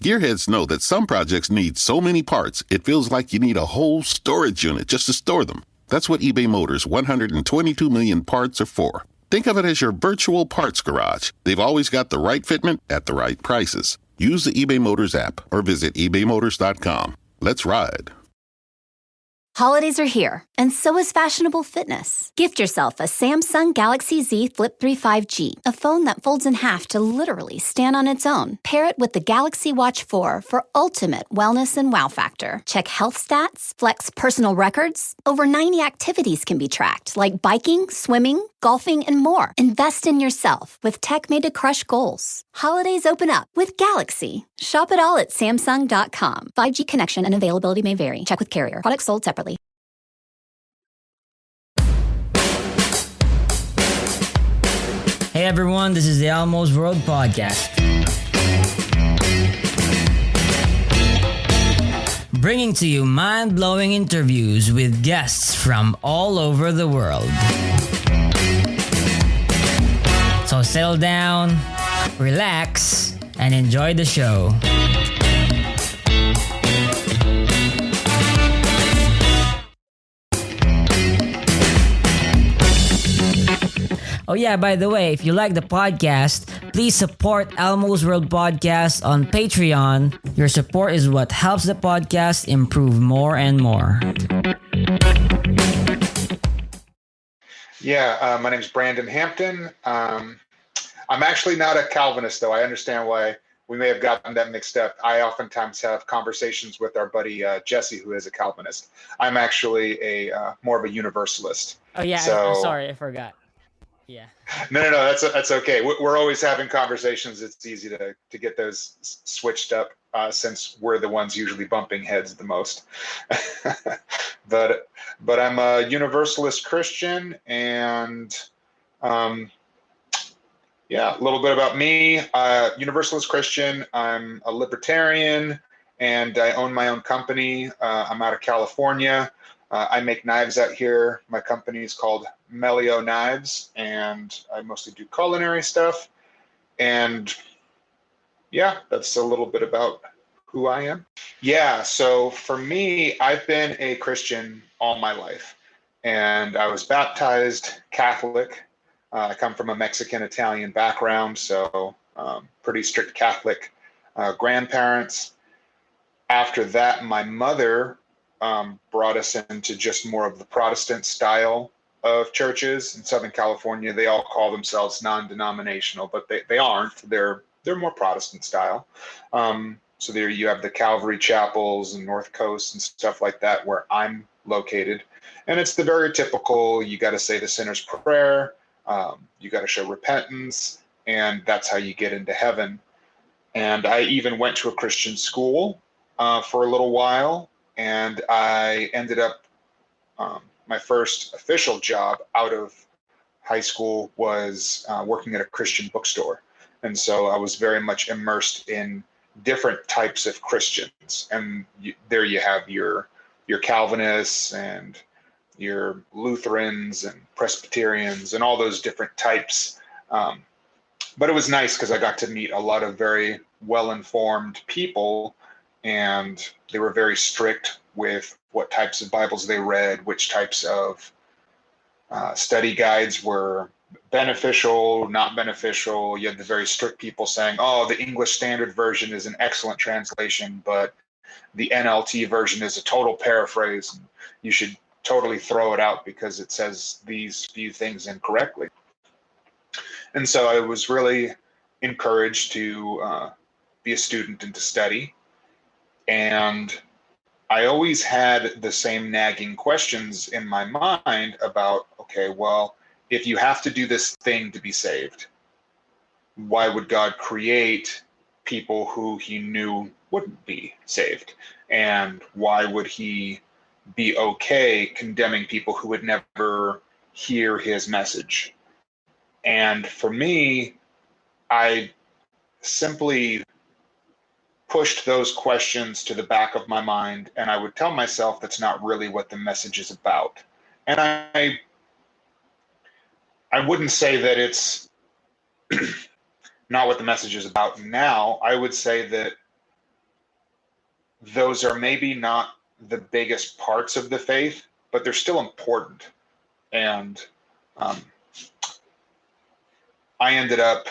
Gearheads know that some projects need so many parts, it feels like you need a whole storage unit just to store them. That's what eBay Motors' 122 million parts are for. Think of it as your virtual parts garage. They've always got the right fitment at the right prices. Use the eBay Motors app or visit ebaymotors.com. Let's ride. Holidays are here, and so is fashionable fitness. Gift yourself a Samsung Galaxy Z Flip 3 5G, a phone that folds in half to literally stand on its own. Pair it with the Galaxy Watch 4 for ultimate wellness and wow factor. Check health stats, flex personal records. Over 90 activities can be tracked, like biking, swimming, golfing, and more. Invest in yourself with tech made to crush goals. Holidays open up with Galaxy. Shop it all at Samsung.com. 5G connection and availability may vary. Check with carrier. Products sold separately. Hey everyone, this is the Almost World Podcast. Bringing to you mind-blowing interviews with guests from all over the world. So settle down, relax, and enjoy the show. Oh yeah, by the way, if you like the podcast, please support Elmo's World Podcast on Patreon. Your support is what helps the podcast improve more and more. Yeah, my name is Brandon Hampton. I'm actually not a Calvinist, though. I understand why we may have gotten that mixed up. I oftentimes have conversations with our buddy Jesse, who is a Calvinist. I'm actually a more of a Universalist. Oh yeah, I'm sorry, I forgot. Yeah. No, that's okay. We're always having conversations. It's easy to get those switched up since we're the ones usually bumping heads the most. But I'm a Universalist Christian, and yeah, a little bit about me. Universalist Christian. I'm a libertarian, and I own my own company. I'm out of California. I make knives out here. My company is called Melio Knives, and I mostly do culinary stuff. And yeah, that's a little bit about who I am. Yeah, so for me, I've been a Christian all my life, and I was baptized Catholic. I come from a Mexican-Italian background, so pretty strict Catholic grandparents. After that, my mother brought us into just more of the Protestant style of churches in Southern California. They all call themselves non-denominational, but they aren't. They're more Protestant style. So there you have the Calvary chapels and North Coast and stuff like that where I'm located. And it's the very typical, you got to say the sinner's prayer, you got to show repentance, and that's how you get into heaven. And I even went to a Christian school for a little while. And I ended up, my first official job out of high school was working at a Christian bookstore. And so I was very much immersed in different types of Christians. And there you have your Calvinists and your Lutherans and Presbyterians and all those different types. But it was nice because I got to meet a lot of very well-informed people, and they were very strict with what types of Bibles they read, which types of study guides were beneficial, not beneficial. You had the very strict people saying, oh, the English Standard Version is an excellent translation, but the NLT version is a total paraphrase. You should totally throw it out because it says these few things incorrectly. And so I was really encouraged to be a student and to study. And I always had the same nagging questions in my mind about, okay, well, if you have to do this thing to be saved, why would God create people who he knew wouldn't be saved? And why would he be okay condemning people who would never hear his message? And for me, I simply pushed those questions to the back of my mind, and I would tell myself that's not really what the message is about. And I wouldn't say that it's not what the message is about now. I would say that those are maybe not the biggest parts of the faith, but they're still important. And I ended up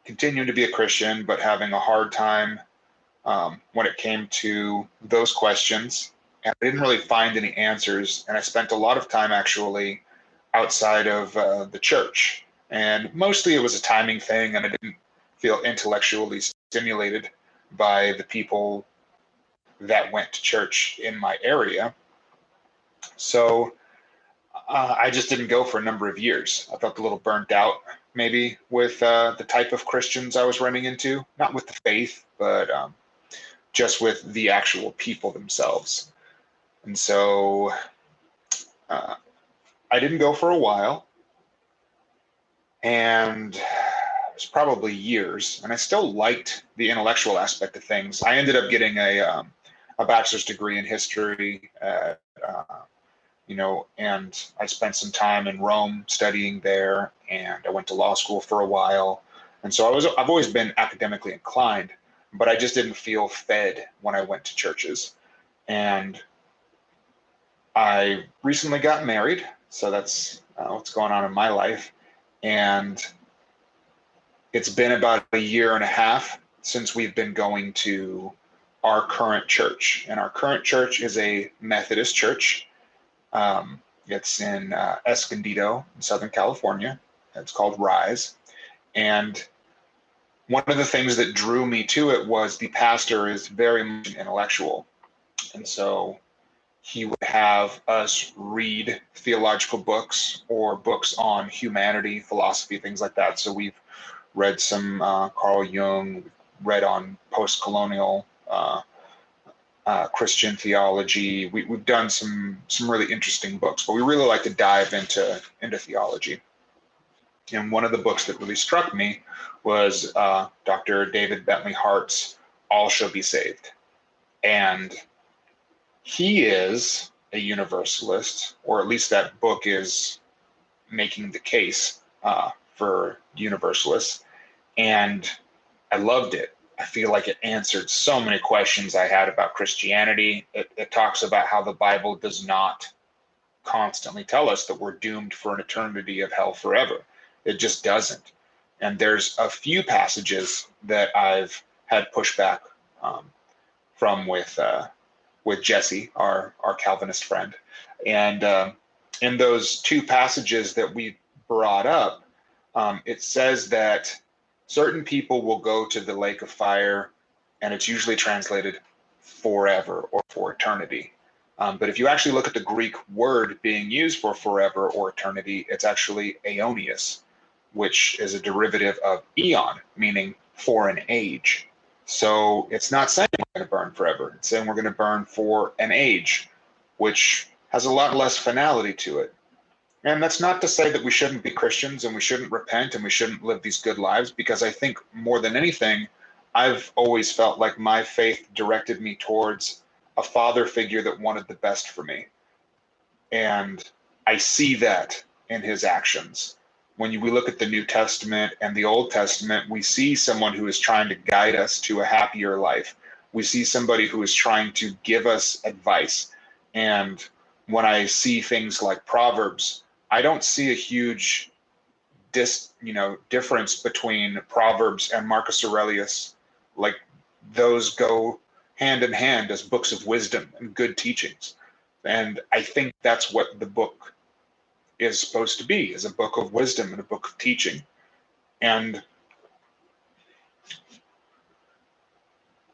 continuing to be a Christian, but having a hard time when it came to those questions. And I didn't really find any answers. And I spent a lot of time actually outside of the church. And mostly it was a timing thing, and I didn't feel intellectually stimulated by the people that went to church in my area. So I just didn't go for a number of years. I felt a little burnt out, maybe, with the type of Christians I was running into, not with the faith, but just with the actual people themselves. And so I didn't go for a while, and it was probably years, and I still liked the intellectual aspect of things. I ended up getting a bachelor's degree in history, and I spent some time in Rome studying there, and I went to law school for a while. And so I've always been academically inclined, but I just didn't feel fed when I went to churches. And I recently got married, so that's what's going on in my life. And it's been about a year and a half since we've been going to our current church. And our current church is a Methodist church. It's in Escondido, in Southern California. It's called Rise. And one of the things that drew me to it was the pastor is very much an intellectual. And so he would have us read theological books or books on humanity, philosophy, things like that. So we've read some Carl Jung, read on post-colonial Christian theology. We've done some really interesting books, but we really like to dive into theology. And one of the books that really struck me was Dr. David Bentley Hart's All Shall Be Saved. And he is a universalist, or at least that book is making the case for universalists. And I loved it. I feel like it answered so many questions I had about Christianity. It talks about how the Bible does not constantly tell us that we're doomed for an eternity of hell forever. It just doesn't. And there's a few passages that I've had pushback from with Jesse, our Calvinist friend. And in those two passages that we brought up, it says that certain people will go to the lake of fire, and it's usually translated forever or for eternity. But if you actually look at the Greek word being used for forever or eternity, it's actually aeonios, which is a derivative of eon, meaning for an age. So it's not saying we're going to burn forever. It's saying we're going to burn for an age, which has a lot less finality to it. And that's not to say that we shouldn't be Christians and we shouldn't repent and we shouldn't live these good lives, because I think more than anything, I've always felt like my faith directed me towards a father figure that wanted the best for me. And I see that in his actions. When we look at the New Testament and the Old Testament, we see someone who is trying to guide us to a happier life. We see somebody who is trying to give us advice. And when I see things like Proverbs, I don't see a huge difference between Proverbs and Marcus Aurelius. Like, those go hand in hand as books of wisdom and good teachings. And I think that's what the book is supposed to be, is a book of wisdom and a book of teaching. And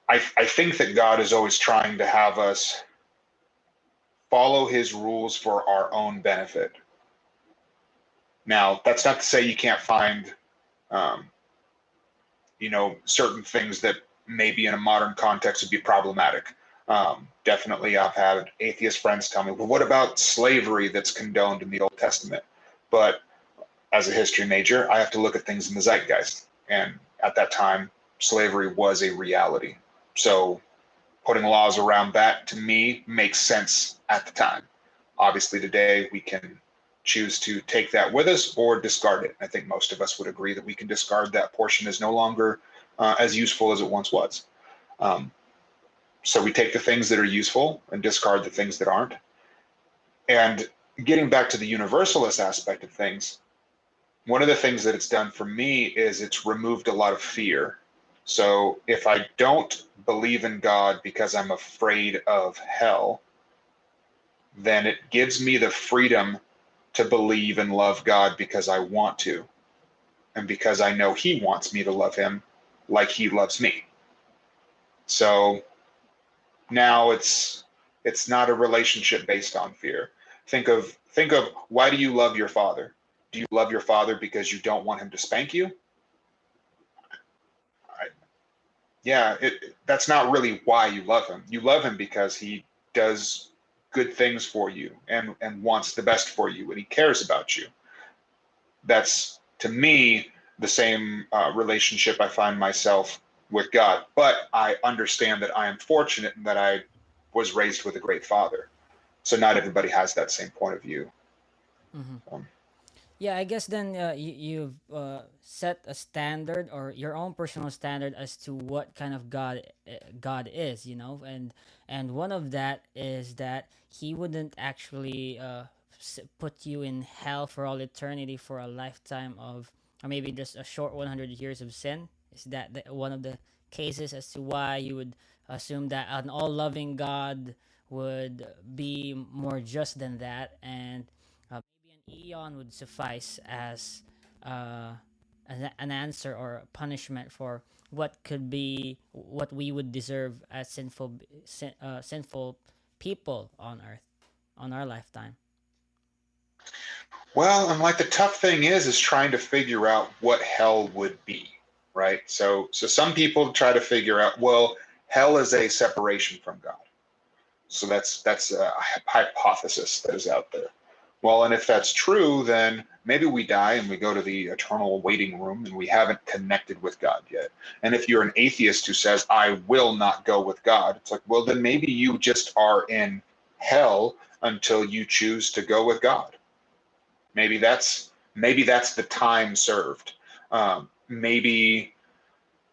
I think that God is always trying to have us follow his rules for our own benefit. Now, that's not to say you can't find, certain things that maybe in a modern context would be problematic. Definitely, I've had atheist friends tell me, well, what about slavery that's condoned in the Old Testament? But as a history major, I have to look at things in the zeitgeist. And at that time, slavery was a reality. So putting laws around that, to me, makes sense at the time. Obviously, today, we can choose to take that with us or discard it. I think most of us would agree that we can discard that portion as no longer as useful as it once was. So we take the things that are useful and discard the things that aren't. And getting back to the universalist aspect of things, one of the things that it's done for me is it's removed a lot of fear. So if I don't believe in God because I'm afraid of hell, then it gives me the freedom to believe and love God because I want to, and because I know he wants me to love him like he loves me. So now it's not a relationship based on fear. Think of why do you love your father? Do you love your father because you don't want him to spank you? Yeah, that's not really why you love him. You love him because he does good things for you and wants the best for you, and he cares about you. That's, to me, the same relationship I find myself with God. But I understand that I am fortunate in that I was raised with a great father. So not everybody has that same point of view. Mm-hmm. Yeah, I guess then you've set a standard or your own personal standard as to what kind of God is, and one of that is that He wouldn't actually put you in hell for all eternity for a lifetime of, or maybe just a short 100 years of sin. Is that one of the cases as to why you would assume that an all-loving God would be more just than that, and maybe an eon would suffice as uh, an answer or a punishment for what we would deserve as sinful people on earth on our lifetime. Well, and like the tough thing is trying to figure out what hell would be, right? So some people try to figure out, well, hell is a separation from God. So that's a hypothesis that is out there. Well, and if that's true, then maybe we die and we go to the eternal waiting room and we haven't connected with God yet. And if you're an atheist who says, I will not go with God, it's like, well, then maybe you just are in hell until you choose to go with God. Maybe that's the time served. Maybe,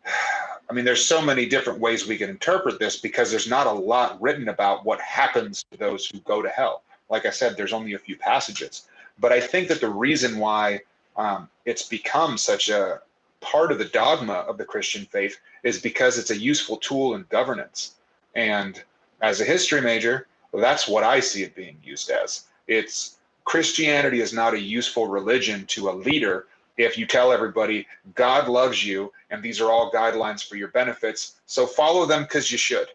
I mean, there's so many different ways we can interpret this because there's not a lot written about what happens to those who go to hell. Like I said, there's only a few passages. But I think that the reason why it's become such a part of the dogma of the Christian faith is because it's a useful tool in governance. And as a history major, well, that's what I see it being used as. Christianity is not a useful religion to a leader if you tell everybody God loves you and these are all guidelines for your benefits, so follow them because you should.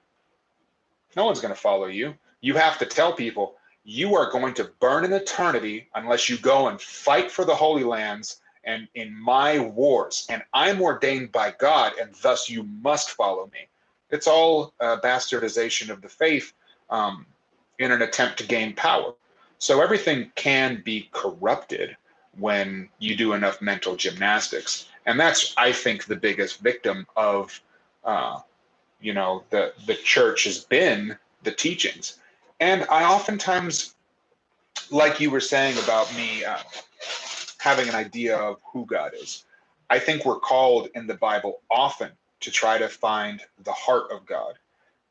No one's going to follow you. You have to tell people you are going to burn in eternity unless you go and fight for the Holy Lands and in my wars, and I'm ordained by God, and thus you must follow me. It's all a bastardization of the faith in an attempt to gain power. So everything can be corrupted when you do enough mental gymnastics. And that's, I think, the biggest victim of, the church has been the teachings. And I oftentimes, like you were saying about me having an idea of who God is, I think we're called in the Bible often to try to find the heart of God.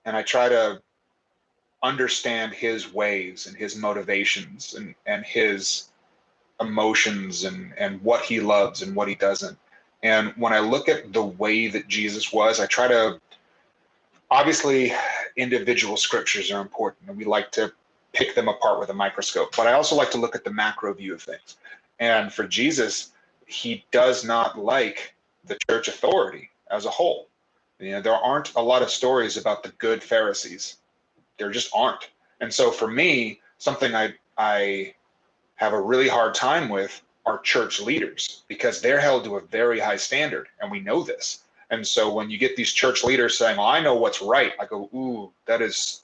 And I try to understand his ways and his motivations and his emotions and what he loves and what he doesn't. And when I look at the way that Jesus was, I try to, obviously individual scriptures are important and we like to pick them apart with a microscope, but I also like to look at the macro view of things. And for Jesus, he does not like the church authority as a whole. There aren't a lot of stories about the good Pharisees. There just aren't. And so for me, something I have a really hard time with are church leaders because they're held to a very high standard, and we know this. And so when you get these church leaders saying, well, I know what's right, I go, ooh, that is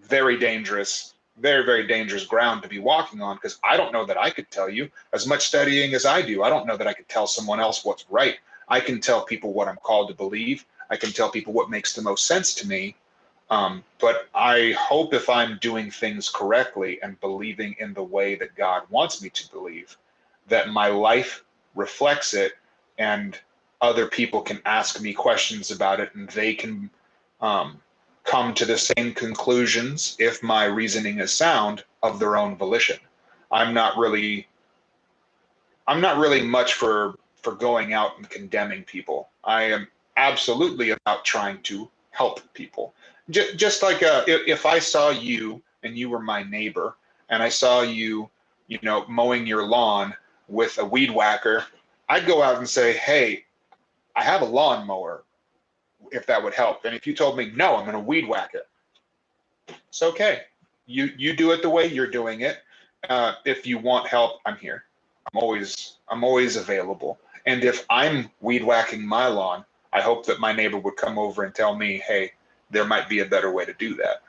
very dangerous, very, very dangerous ground to be walking on, because I don't know that I could tell you as much studying as I do. I don't know that I could tell someone else what's right. I can tell people what I'm called to believe. I can tell people what makes the most sense to me. But I hope if I'm doing things correctly and believing in the way that God wants me to believe, that my life reflects it and other people can ask me questions about it and they can come to the same conclusions, if my reasoning is sound, of their own volition. I'm not really much for going out and condemning people. I am absolutely about trying to help people. Just like if I saw you and you were my neighbor, and I saw you, mowing your lawn with a weed whacker, I'd go out and say, hey, I have a lawnmower, if that would help. And if you told me, no, I'm going to weed whack it, it's okay. You do it the way you're doing it. If you want help, I'm here. I'm always available. And if I'm weed whacking my lawn, I hope that my neighbor would come over and tell me, hey, there might be a better way to do that.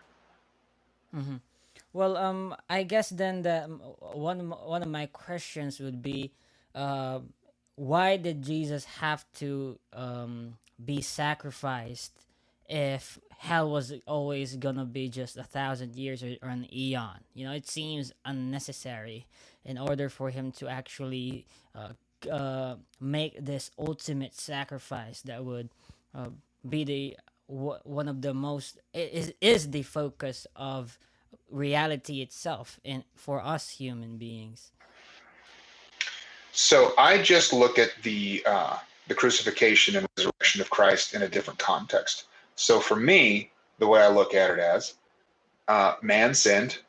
Mm-hmm. Well, I guess then one of my questions would be, why did Jesus have to be sacrificed if hell was always gonna be just 1,000 years or an eon? It seems unnecessary in order for him to actually make this ultimate sacrifice that would be one of the most is the focus of reality itself and for us human beings. So I just look at the crucifixion and resurrection of Christ in a different context. So for me, the way I look at it as man sinned,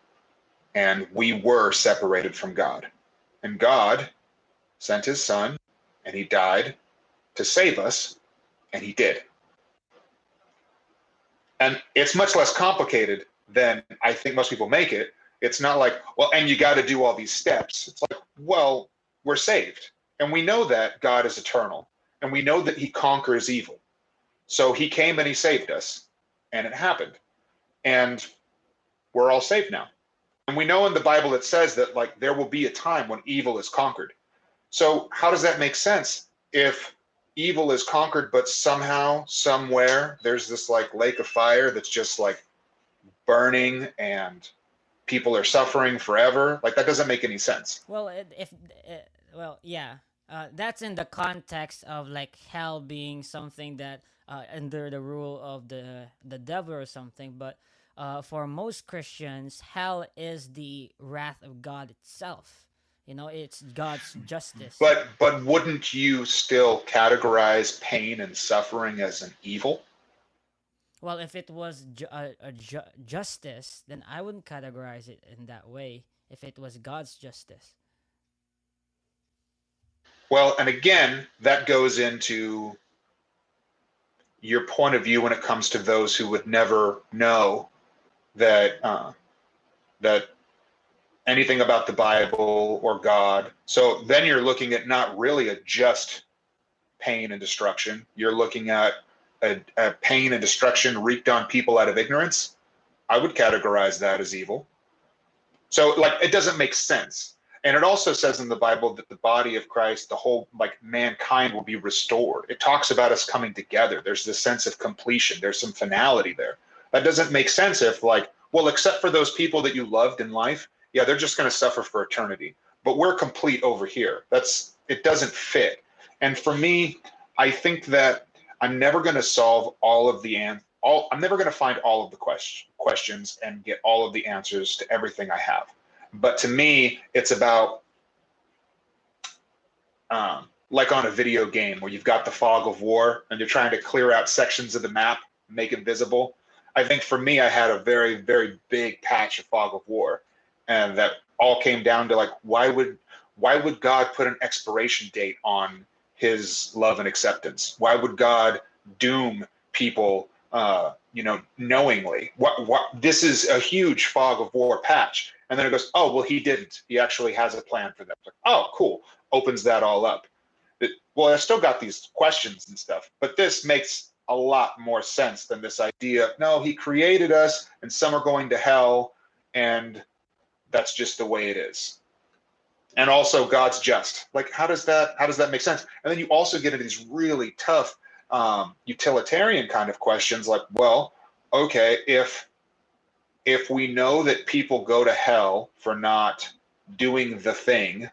and we were separated from God, and God sent His Son, and He died to save us, and He did. And it's much less complicated than I think most people make it. It's not like, well, and you got to do all these steps. It's like, well, we're saved. And we know that God is eternal. And we know that He conquers evil. So He came and He saved us. And it happened. And we're all saved now. And we know in the Bible it says that like there will be a time when evil is conquered. So how does that make sense? If evil is conquered, but somehow, somewhere, there's this like lake of fire that's just like burning and people are suffering forever. Like that doesn't make any sense. Well, that's in the context of like hell being something that under the rule of the devil or something. But for most Christians, hell is the wrath of God itself. It's God's justice. But wouldn't you still categorize pain and suffering as an evil? Well, if it was justice, then I wouldn't categorize it in that way. If it was God's justice. Well, and again, that goes into your point of view when it comes to those who would never know that that anything about the Bible or God. So then you're looking at not really a just pain and destruction. You're looking at a pain and destruction wreaked on people out of ignorance. I would categorize that as evil. So like it doesn't make sense. And it also says in the Bible that the body of Christ, the whole like mankind will be restored. It talks about us coming together. There's this sense of completion. There's some finality there. That doesn't make sense if like, well, except for those people that you loved in life, yeah, they're just going to suffer for eternity. But we're complete over here. It doesn't fit. And for me, I think that I'm never going to solve I'm never going to find all of the questions and get all of the answers to everything I have. But to me, it's about like on a video game where you've got the fog of war and you're trying to clear out sections of the map, make it visible. I think for me, I had a very, very big patch of fog of war. And that all came down to like, why would God put an expiration date on His love and acceptance? Why would God doom people, knowingly? This is a huge fog of war patch. And then it goes, oh, well, He didn't. He actually has a plan for them. Like, oh, cool. Opens that all up. Well, I've still got these questions and stuff, but this makes a lot more sense than this idea of, no, He created us and some are going to hell and that's just the way it is. And also God's just. Like, how does that make sense? And then you also get into these really tough utilitarian kind of questions like, well, okay, if we know that people go to hell for not doing the thing,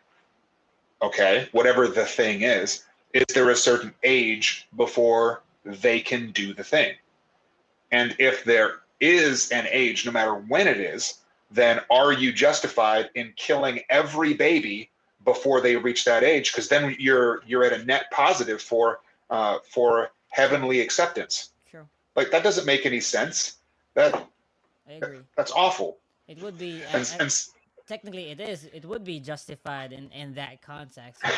okay, whatever the thing is there a certain age before they can do the thing? And if they're is an age, no matter when it is, then are you justified in killing every baby before they reach that age? Because then you're at a net positive for heavenly acceptance. Sure. Like, that doesn't make any sense. That I agree. That's awful. It would be, And technically it would be justified in that context, right?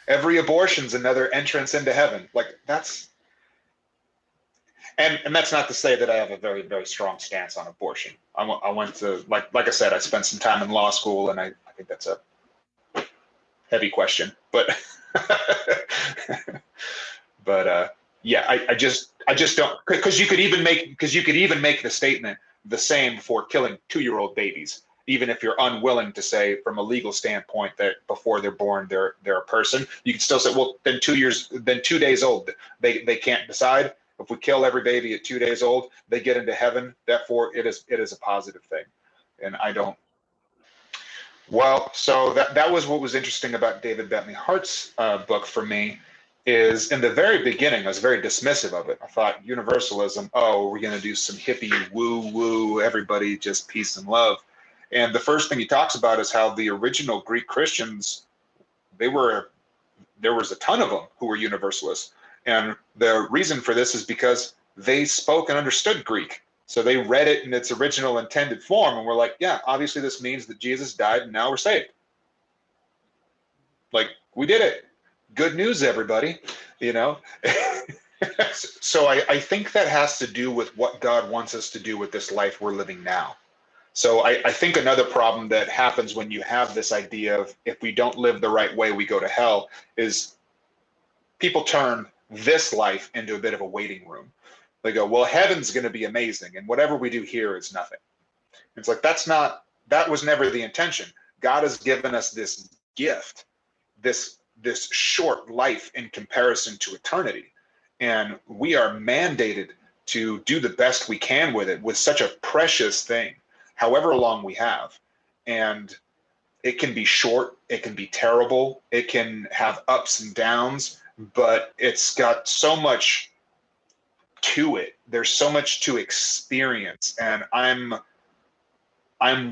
every abortion's another entrance into heaven. Like, that's, and that's not to say that I have a very, very strong stance on abortion. I went to, like I said, I spent some time in law school, and I think that's a heavy question, but yeah, I just don't, because you could even make the statement the same for killing 2-year-old babies, even if you're unwilling to say from a legal standpoint that before they're born they're a person. You can still say, well, then 2 days old, they can't decide. If we kill every baby at 2 days old, they get into heaven. Therefore, it is a positive thing, and I don't. Well, so that was what was interesting about David Bentley Hart's book for me. Is in the very beginning, I was very dismissive of it. I thought universalism, oh, we're going to do some hippie woo, everybody just peace and love. And the first thing he talks about is how the original Greek Christians, there was a ton of them who were universalists. And the reason for this is because they spoke and understood Greek. So they read it in its original intended form and were like, yeah, obviously this means that Jesus died and now we're saved. Like, we did it. Good news, everybody, you know? So I think that has to do with what God wants us to do with this life we're living now. So I think another problem that happens when you have this idea of if we don't live the right way, we go to hell, is people turn this life into a bit of a waiting room. They go, well, heaven's going to be amazing, and whatever we do here is nothing. It's like, that was never the intention. God has given us this gift, this short life in comparison to eternity. And we are mandated to do the best we can with it, with such a precious thing, however long we have. And it can be short, it can be terrible, it can have ups and downs, but it's got so much to it. There's so much to experience. And I'm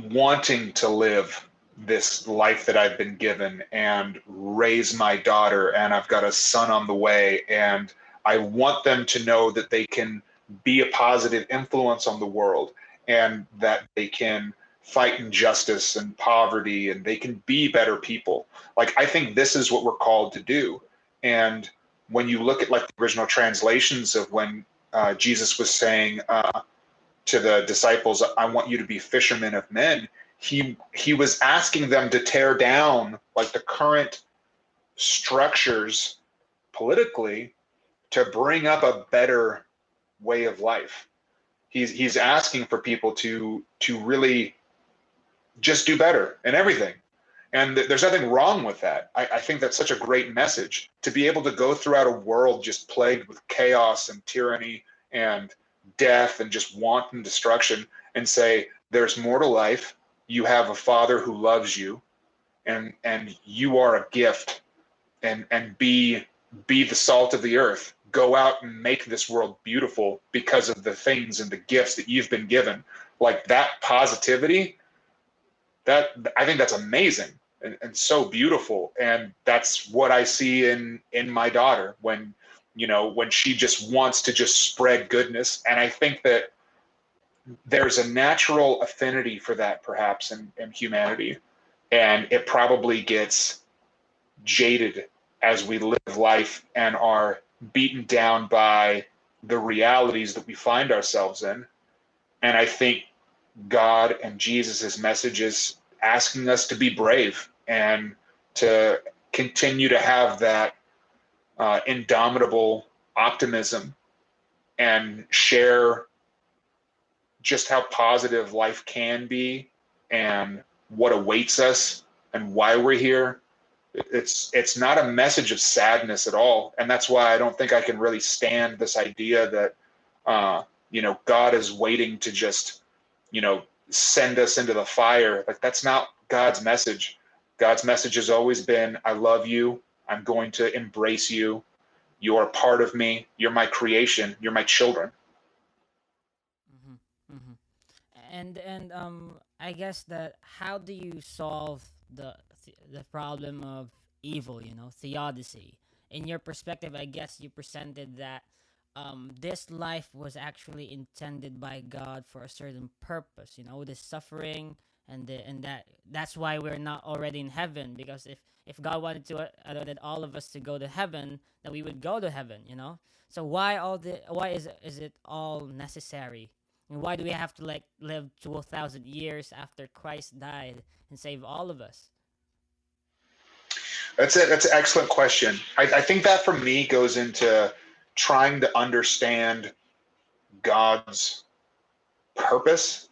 wanting to live this life that I've been given and raise my daughter, and I've got a son on the way, and I want them to know that they can be a positive influence on the world, and that they can fight injustice and poverty, and they can be better people. Like, I think this is what we're called to do. And when you look at like the original translations of when Jesus was saying to the disciples, I want you to be fishermen of men, he was asking them to tear down like the current structures politically to bring up a better way of life. He's asking for people to really just do better in everything. And there's nothing wrong with that. I think that's such a great message, to be able to go throughout a world just plagued with chaos and tyranny and death and just wanton destruction, and say, there's more to life. You have a Father who loves you, and you are a gift, and be the salt of the earth. Go out and make this world beautiful because of the things and the gifts that you've been given. Like, that positivity, that I think that's amazing and so beautiful. And that's what I see in my daughter when she just wants to just spread goodness. And I think that there's a natural affinity for that perhaps in humanity. And it probably gets jaded as we live life and are beaten down by the realities that we find ourselves in. And I think God and Jesus' message is asking us to be brave and to continue to have that indomitable optimism and share just how positive life can be and what awaits us and why we're here. It's not a message of sadness at all. And that's why I don't think I can really stand this idea that, God is waiting to just, send us into the fire. Like, that's not God's message. God's message has always been, I love you. I'm going to embrace you. You're a part of me. You're my creation. You're my children. And I guess that how do you solve the problem of evil? Theodicy. In your perspective, I guess you presented that this life was actually intended by God for a certain purpose. This suffering and that's why we're not already in heaven, because if God wanted to that all of us to go to heaven, then we would go to heaven. So why is it all necessary? And why do we have to like live 2,000 years after Christ died and save all of us? That's it. That's an excellent question. I think that for me goes into trying to understand God's purpose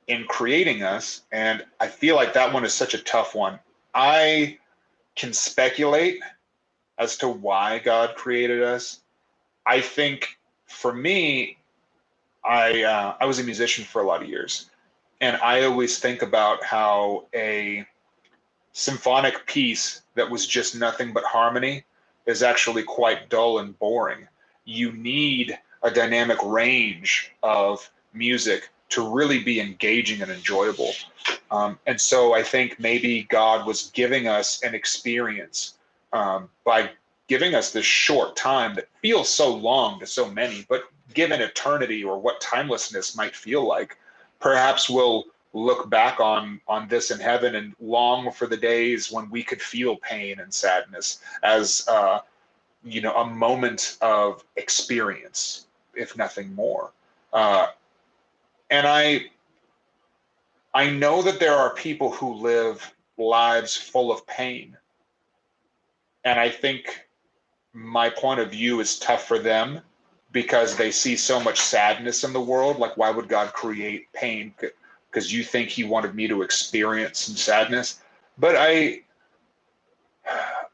in creating us. And I feel like that one is such a tough one. I can speculate as to why God created us. I think for me, I was a musician for a lot of years, and I always think about how a symphonic piece that was just nothing but harmony is actually quite dull and boring. You need a dynamic range of music to really be engaging and enjoyable. And so I think maybe God was giving us an experience by giving us this short time that feels so long to so many, but given eternity or what timelessness might feel like, perhaps we'll look back on this in heaven and long for the days when we could feel pain and sadness as a moment of experience, if nothing more. And I know that there are people who live lives full of pain, and I think my point of view is tough for them because they see so much sadness in the world. Like, why would God create pain? Because you think he wanted me to experience some sadness. But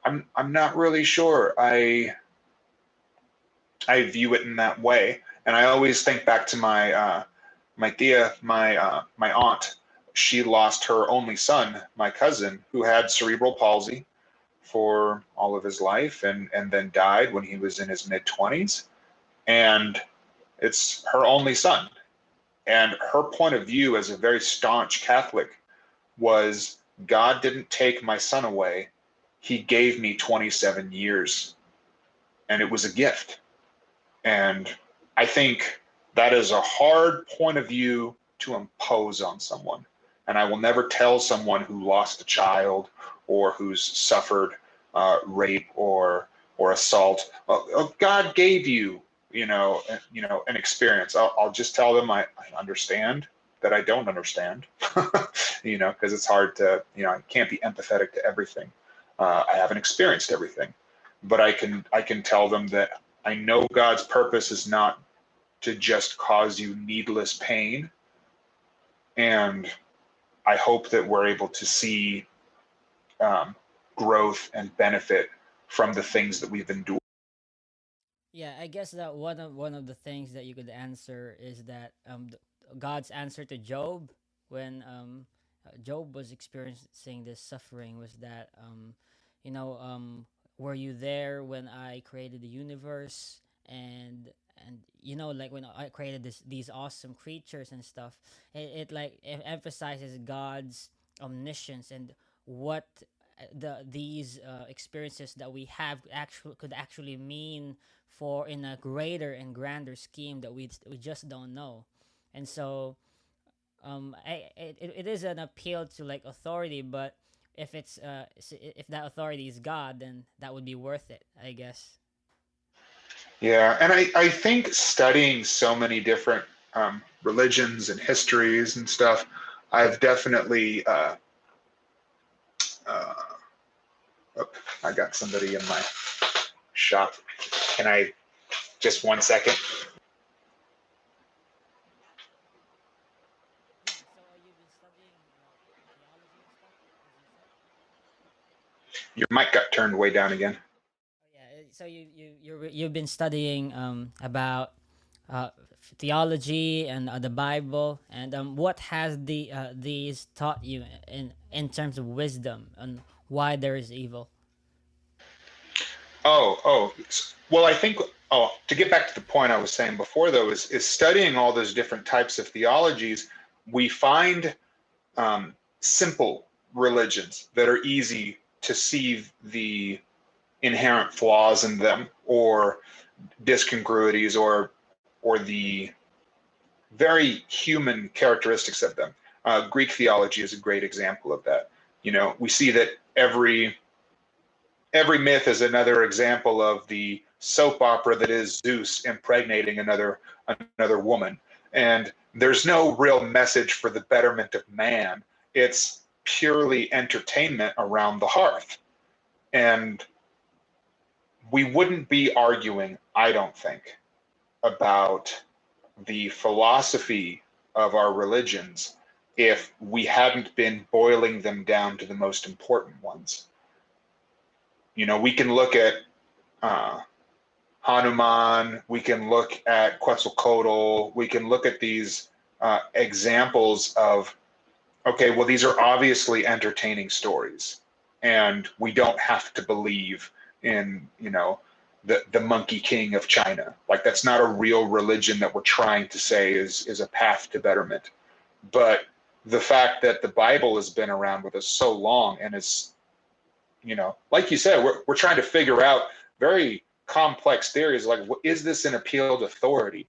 I'm not really sure. I view it in that way, and I always think back to my tia, my aunt. She lost her only son, my cousin, who had cerebral palsy for all of his life, and then died when he was in his mid-20s. And it's her only son. And her point of view as a very staunch Catholic was, God didn't take my son away. He gave me 27 years, and it was a gift. And I think that is a hard point of view to impose on someone. And I will never tell someone who lost a child or who's suffered rape or assault, God gave you, an experience. I'll just tell them I understand that I don't understand, because it's hard to, I can't be empathetic to everything. I haven't experienced everything, but I can tell them that I know God's purpose is not to just cause you needless pain. And I hope that we're able to see growth and benefit from the things that we've endured. Yeah, I guess that one of the things that you could answer is that God's answer to Job when Job was experiencing this suffering was that you know were you there when I created the universe and like when I created these awesome creatures and stuff. It emphasizes God's omniscience and what these experiences that we have could actually mean for in a greater and grander scheme that we just don't know. And so it is an appeal to like authority, but if that authority is God, then that would be worth it, I guess. Yeah, and I think studying so many different religions and histories and stuff, I've definitely, uh, oh, I got somebody in my shop. Can I, just 1 second? Yeah. So you've been studying theology and stuff, as you said. Your mic got turned way down again. Oh, yeah. So you've been studying about theology and the Bible, and what has these taught you in terms of wisdom and why there is evil? Well, I think, to get back to the point I was saying before, though, is studying all those different types of theologies. we find simple religions that are easy to see the inherent flaws in them, or discongruities, or the very human characteristics of them. Greek theology is a great example of that. We see that every myth is another example of the soap opera that is Zeus impregnating another woman, and there's no real message for the betterment of man. It's purely entertainment around the hearth. And we wouldn't be arguing, I don't think, about the philosophy of our religions if we hadn't been boiling them down to the most important ones. We can look at Hanuman, we can look at Quetzalcoatl, we can look at these examples of, okay, well, these are obviously entertaining stories, and we don't have to believe in, the Monkey King of China. Like, that's not a real religion that we're trying to say is a path to betterment. But the fact that the Bible has been around with us so long and is, like you said, we're trying to figure out very complex theories, like, is this an appeal to authority?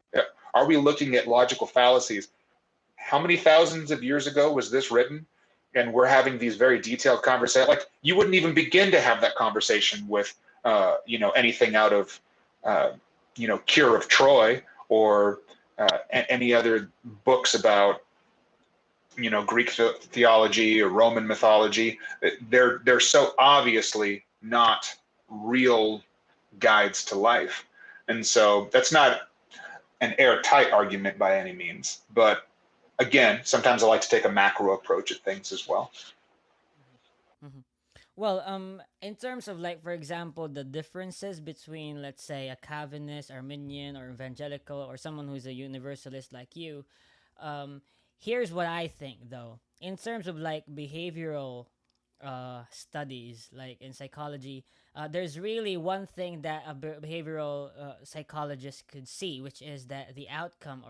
Are we looking at logical fallacies? How many thousands of years ago was this written? And we're having these very detailed conversations. Like, you wouldn't even begin to have that conversation with, anything out of, Cure of Troy, or any other books about, Greek theology or Roman mythology. They're so obviously not real guides to life. And so that's not an airtight argument by any means. But again, sometimes I like to take a macro approach at things as well. Mhm. Well, in terms of, like, for example, the differences between, let's say, a Calvinist, Arminian, or evangelical, or someone who's a universalist like you, here's what I think, though. In terms of, like, behavioral studies, like in psychology, there's really one thing that a behavioral psychologist could see, which is that the outcome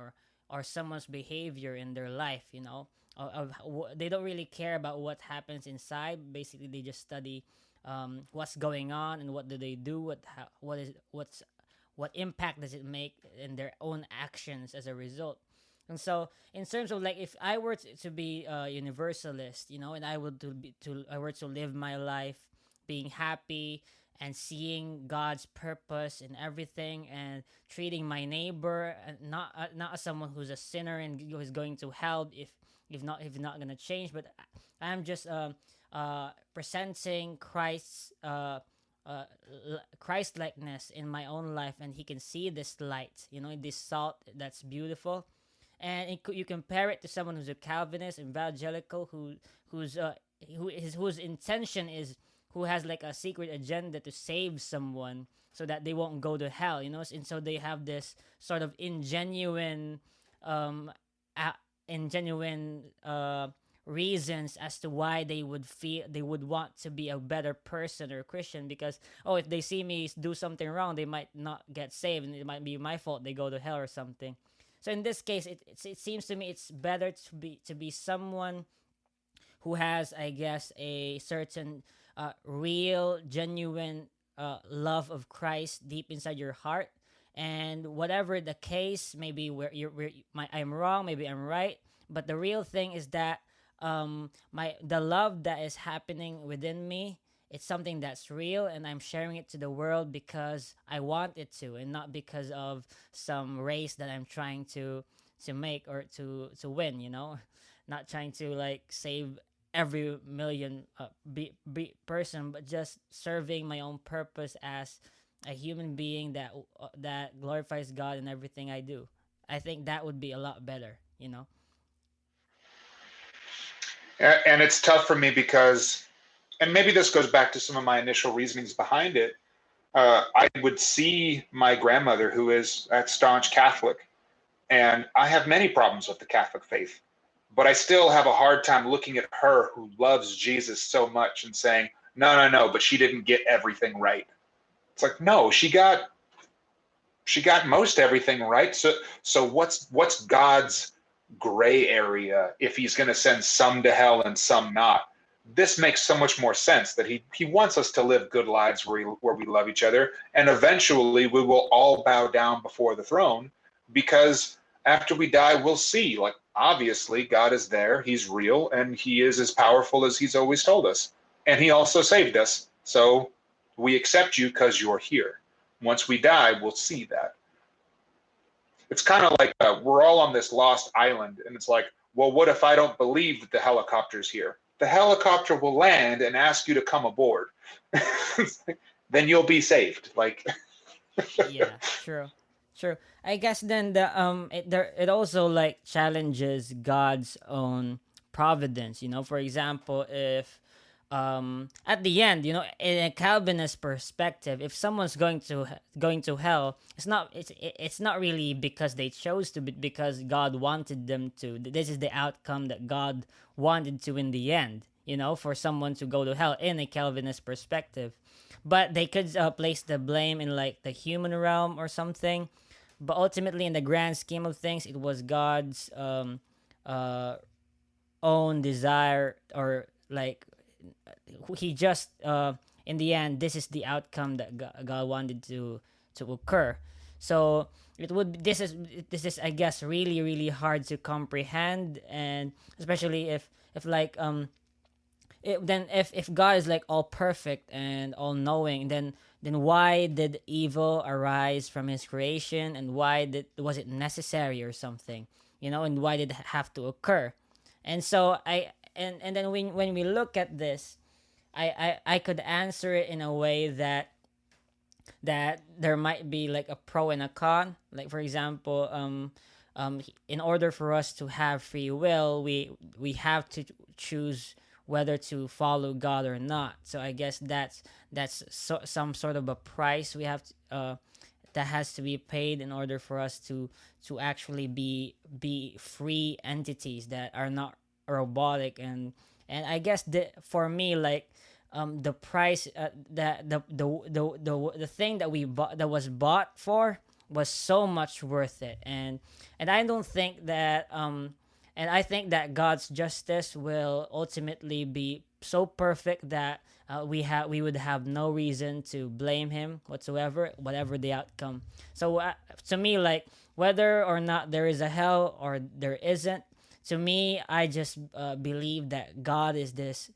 or someone's behavior in their life, they don't really care about what happens inside. Basically, they just study what's going on and what do they do, what impact does it make in their own actions as a result. And so, in terms of, like, if I were to be a universalist, and I were to live my life being happy and seeing God's purpose in everything, and treating my neighbor not as someone who's a sinner and who's going to hell if not gonna change, but I'm just presenting Christ's Christ likeness in my own life, and he can see this light, this salt that's beautiful. And you compare it to someone who's a Calvinist, evangelical, whose intention is, who has, like, a secret agenda to save someone so that they won't go to hell, and so they have this sort of ingenuine reasons as to why they would want to be a better person or Christian, because, if they see me do something wrong, they might not get saved, and it might be my fault they go to hell or something. So in this case, it seems to me it's better to be someone who has, I guess, a certain real, genuine love of Christ deep inside your heart. And whatever the case, maybe I'm wrong, maybe I'm right, but the real thing is that the love that is happening within me, it's something that's real, and I'm sharing it to the world because I want it to, and not because of some race that I'm trying to make or to win. Not trying to, like, save every million person, but just serving my own purpose as a human being that glorifies God in everything I do. I think that would be a lot better. And it's tough for me because, and maybe this goes back to some of my initial reasonings behind it. I would see my grandmother, who is a staunch Catholic, and I have many problems with the Catholic faith, but I still have a hard time looking at her, who loves Jesus so much, and saying, no, but she didn't get everything right. It's like, no, she got most everything right. So what's God's gray area if he's going to send some to hell and some not. This makes so much more sense that he wants us to live good lives where we love each other, and eventually we will all bow down before the throne, because after we die, we'll see, like, obviously God is there, he's real, and he is as powerful as he's always told us. And he also saved us. So we accept you because you're here. Once we die, we'll see that. It's kind of like we're all on this lost island, and it's like, well, what if I don't believe that the helicopter's here? The helicopter will land and ask you to come aboard. Then you'll be saved. Like, Yeah, true. I guess then it also like challenges God's own providence. For example, if at the end, in a Calvinist perspective, if someone's going to hell, it's not really because they chose to, but because God wanted them to. This is the outcome that God wanted to in the end. For someone to go to hell in a Calvinist perspective, but they could place the blame in like the human realm or something. But ultimately, in the grand scheme of things, it was God's own desire, or like he just in the end, this is the outcome that God wanted to occur. So this is I guess really hard to comprehend, and especially if like then if God is like all perfect and all knowing, then why did evil arise from his creation, and was it necessary or something, and why did it have to occur? And so and then when we look at this, I could answer it in a way that there might be like a pro and a con. Like, for example, in order for us to have free will, we have to choose whether to follow God or not. So I guess that's some sort of a price we have that has to be paid in order for us to actually be free entities that are not robotic. And I guess for me, like, the price that the thing that we bought, that was bought for, was so much worth it. And I don't think that and I think that God's justice will ultimately be so perfect that we would have no reason to blame him whatsoever, whatever the outcome. So to me, like, whether or not there is a hell or there isn't, to me, I just believe that God is this.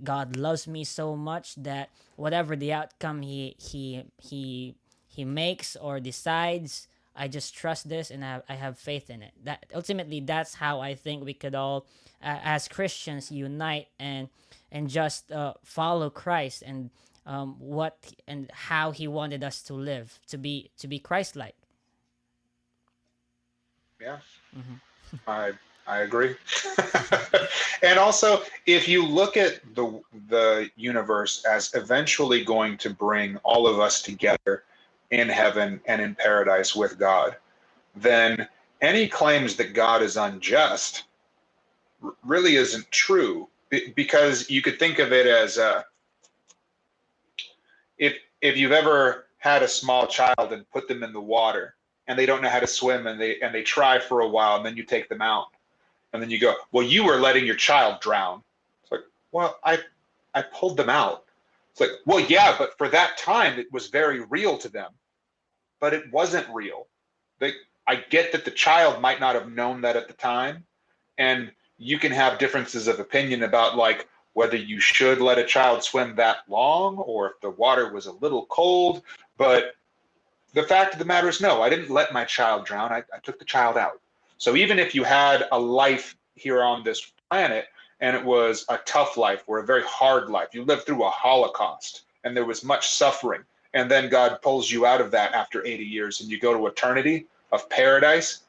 God loves me so much that whatever the outcome he makes or decides, I just trust this, and I have faith in it. That ultimately, that's how I think we could all, as Christians, unite and just follow Christ, and what and how he wanted us to live, to be Christ-like. yeah, I agree. And also, if you look at the universe as eventually going to bring all of us together in heaven and in paradise with God, then any claims that God is unjust really isn't true, because you could think of it as if you've ever had a small child and put them in the water and they don't know how to swim, and they try for a while, and then you take them out, and then you go, well, you were letting your child drown. It's like, well, I pulled them out. It's like, well, yeah, but for that time it was very real to them. But it wasn't real. I get that the child might not have known that at the time, and you can have differences of opinion about, like, whether you should let a child swim that long, or if the water was a little cold. But the fact of the matter is, no, I didn't let my child drown. I took the child out. So even if you had a life here on this planet, and it was a tough life or a very hard life, you lived through a Holocaust and there was much suffering, and then God pulls you out of that after 80 years and you go to eternity of paradise,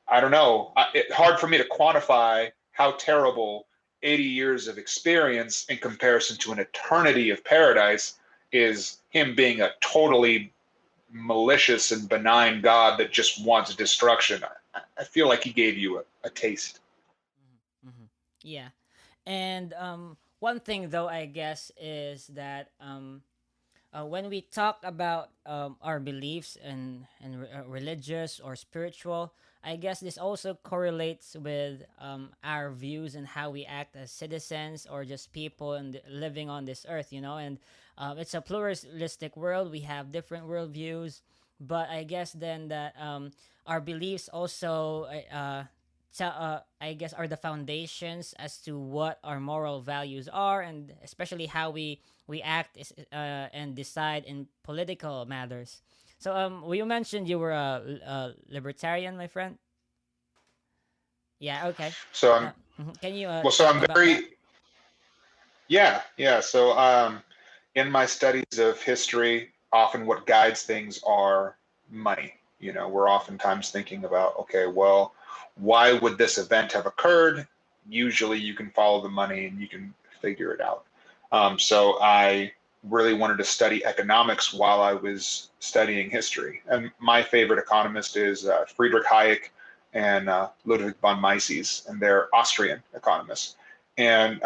I don't know. It's hard for me to quantify how terrible 80 years of experience in comparison to an eternity of paradise is, him being a totally malicious and benign God that just wants destruction. I feel like he gave you a taste. Mm-hmm. Yeah. And one thing, though, I guess, is that when we talk about our beliefs and religious or spiritual, I guess this also correlates with our views and how we act as citizens or just people and living on this earth, you know. And it's a pluralistic world. We have different worldviews, but I guess then that our beliefs also I guess are the foundations as to what our moral values are, and especially how we act and decide in political matters. So well, you mentioned you were a libertarian, my friend. Yeah. Okay. So I'm Can you so talk I'm about that? very yeah. So in my studies of history, often what guides things are money. You know, we're oftentimes thinking about, okay, well, why would this event have occurred? Usually you can follow the money and you can figure it out. So I really wanted to study economics while I was studying history. And my favorite economist is Friedrich Hayek and Ludwig von Mises, and they're Austrian economists. And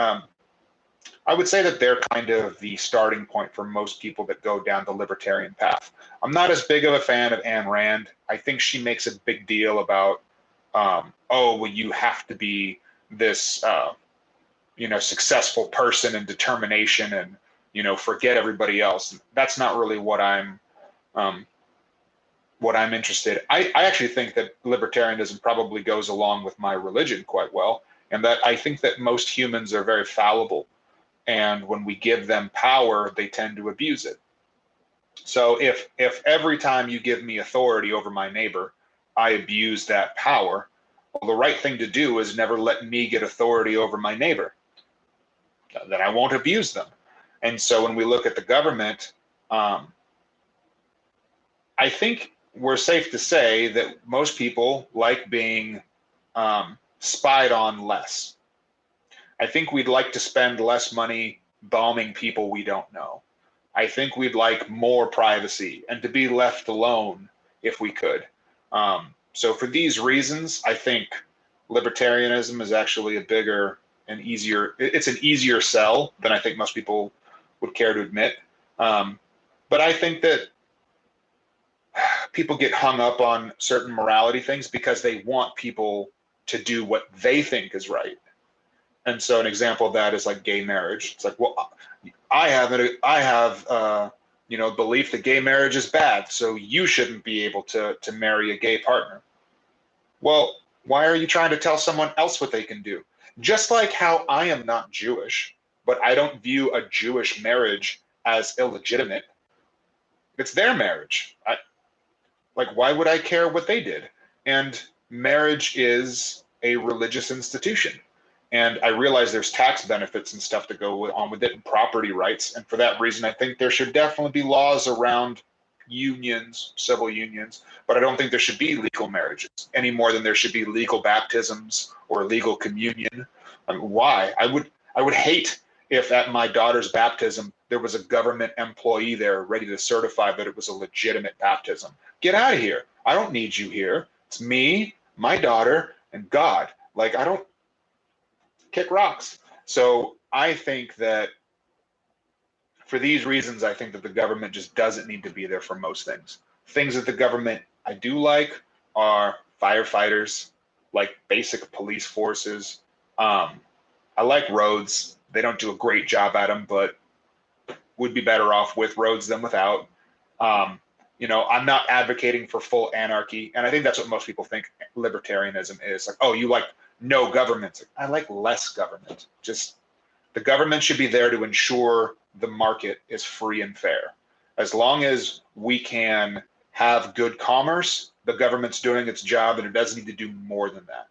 I would say that they're kind of the starting point for most people that go down the libertarian path. I'm not as big of a fan of Ayn Rand. I think she makes a big deal about, oh, well, you have to be this, successful person and determination, and forget everybody else. That's not really um, what I'm interested. I actually think that libertarianism probably goes along with my religion quite well, and that I think that most humans are very fallible, and when we give them power, they tend to abuse it. So if every time you give me authority over my neighbor, I abuse that power, well, the right thing to do is never let me get authority over my neighbor. Then I won't abuse them. And so when we look at the government, um, I think we're safe to say that most people like being spied on less. I think we'd like to spend less money bombing people we don't know. I think we'd like more privacy and to be left alone if we could. So for these reasons, I think libertarianism is actually a bigger and easier, it's an easier sell than I think most people would care to admit. But I think that people get hung up on certain morality things because they want people to do what they think is right. And so an example of that is like gay marriage. It's like, well, I have belief that gay marriage is bad, so you shouldn't be able to marry a gay partner. Well, why are you trying to tell someone else what they can do? Just like how I am not Jewish, but I don't view a Jewish marriage as illegitimate. It's their marriage. Why would I care what they did? And marriage is a religious institution. And I realize there's tax benefits and stuff to go on with it, and property rights. And for that reason, I think there should definitely be laws around unions, civil unions, but I don't think there should be legal marriages any more than there should be legal baptisms or legal communion. I mean, why? I would hate if at my daughter's baptism there was a government employee there ready to certify that it was a legitimate baptism. Get out of here. I don't need you here. It's me, my daughter, and God. I don't kick rocks. So I think that for these reasons, I think that the government just doesn't need to be there for most things. Things that the government I do like are firefighters, like basic police forces. I like roads. They don't do a great job at them, but would be better off with roads than without. I'm not advocating for full anarchy, and I think that's what most people think libertarianism is. Like, oh, you like no government. I like less government. Just the government should be there to ensure the market is free and fair. As long as we can have good commerce, the government's doing its job, and it doesn't need to do more than that.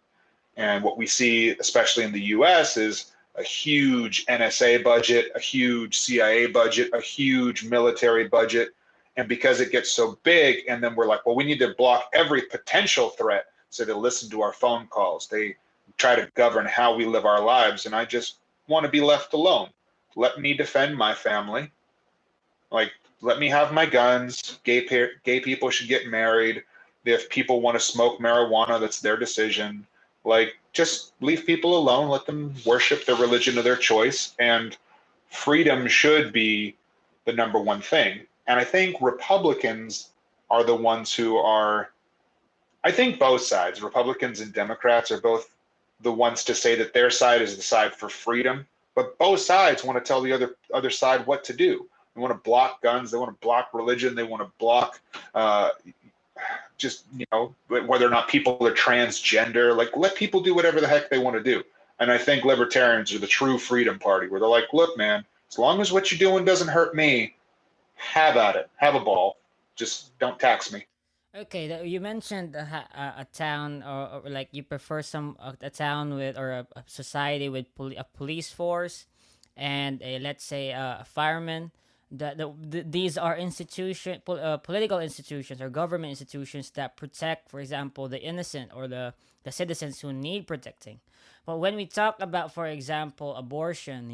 And what we see, especially in the US, is a huge NSA budget, a huge CIA budget, a huge military budget. And because it gets so big, and then we're like, well, we need to block every potential threat. So they listen to our phone calls. They try to govern how we live our lives. And I just want to be left alone. Let me defend my family. Let me have my guns. Gay people should get married. If people want to smoke marijuana, that's their decision. Just leave people alone. Let them worship the religion of their choice. And freedom should be the number one thing. And I think Republicans are the ones who are, I think both sides, Republicans and Democrats, are both the ones to say that their side is the side for freedom, but both sides want to tell the other side what to do. They want to block guns, they want to block religion, they want to block just, whether or not people are transgender. Like, let people do whatever the heck they want to do. And I think libertarians are the true freedom party, where they're like, look, man, as long as what you're doing doesn't hurt me, have at it, have a ball, just don't tax me. Okay, you mentioned a town, or like you prefer a town with, or a society with a police force, and let's say a fireman. These are political institutions or government institutions that protect, for example, the innocent or the citizens who need protecting. But when we talk about, for example, abortion,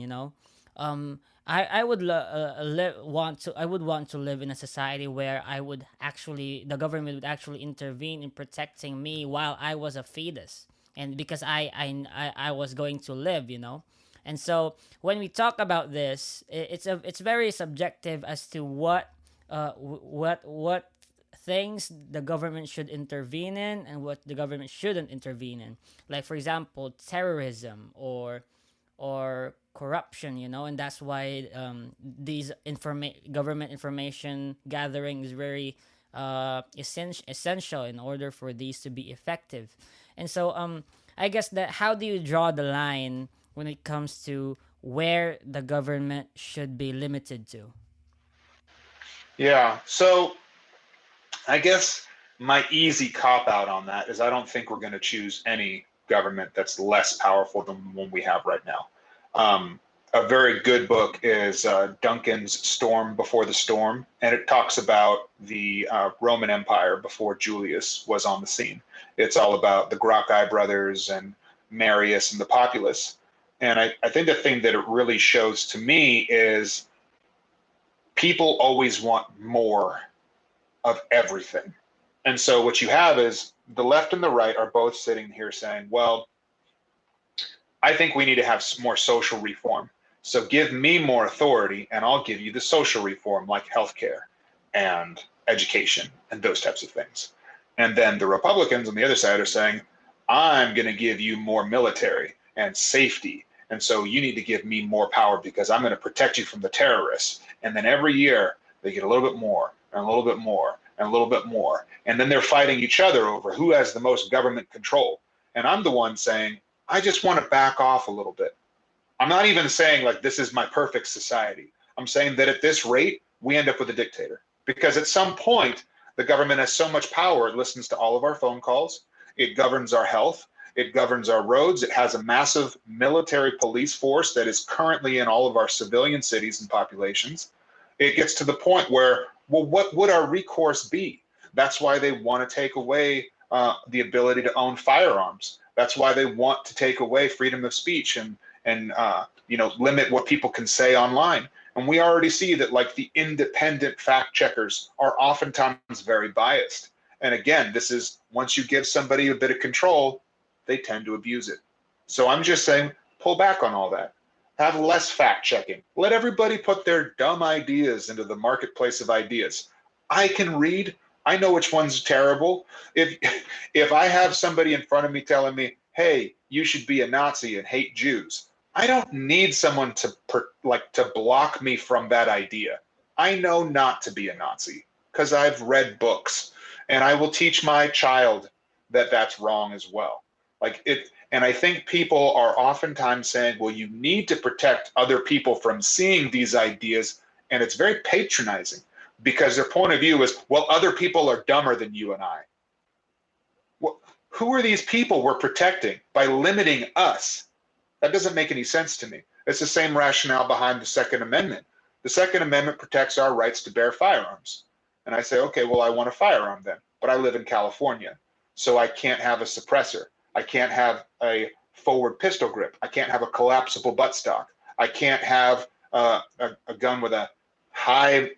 I would want to live in a society where the government would actually intervene in protecting me while I was a fetus, and because I was going to live. And so when we talk about this, it's very subjective as to what things the government should intervene in and what the government shouldn't intervene in. Like, for example, terrorism or corruption, and that's why these government information gathering is very essential in order for these to be effective. And so I guess that, how do you draw the line when it comes to where the government should be limited to? Yeah, so I guess my easy cop out on that is I don't think we're going to choose any government that's less powerful than the one we have right now. A very good book is Duncan's Storm Before the Storm, and it talks about the Roman Empire before Julius was on the scene. It's all about the Gracchi brothers and Marius and the populace. And I think the thing that it really shows to me is people always want more of everything. And so what you have is the left and the right are both sitting here saying, well, I think we need to have more social reform. So give me more authority and I'll give you the social reform, like healthcare and education and those types of things. And then the Republicans on the other side are saying, I'm going to give you more military and safety. And so you need to give me more power because I'm going to protect you from the terrorists. And then every year they get a little bit more and a little bit more and a little bit more. And then they're fighting each other over who has the most government control. And I'm the one saying, I just want to back off a little bit. I'm not even saying like this is my perfect society. I'm saying that at this rate, we end up with a dictator. Because at some point, the government has so much power, it listens to all of our phone calls, it governs our health, it governs our roads, it has a massive military police force that is currently in all of our civilian cities and populations. It gets to the point where, well, what would our recourse be? That's why they want to take away the ability to own firearms. That's why they want to take away freedom of speech and limit what people can say online. And we already see that like the independent fact checkers are oftentimes very biased. And again, this is once you give somebody a bit of control, they tend to abuse it. So I'm just saying, pull back on all that. Have less fact checking. Let everybody put their dumb ideas into the marketplace of ideas. I can read. I know which one's terrible. If I have somebody in front of me telling me, hey, you should be a Nazi and hate Jews, I don't need someone to block me from that idea. I know not to be a Nazi because I've read books, and I will teach my child that that's wrong as well. And I think people are oftentimes saying, well, you need to protect other people from seeing these ideas, and it's very patronizing because their point of view is, well, other people are dumber than you and I. Well, who are these people we're protecting by limiting us? That doesn't make any sense to me. It's the same rationale behind the Second Amendment. The Second Amendment protects our rights to bear firearms. And I say, okay, well, I want a firearm then, but I live in California, so I can't have a suppressor. I can't have a forward pistol grip. I can't have a collapsible buttstock. I can't have a gun with a high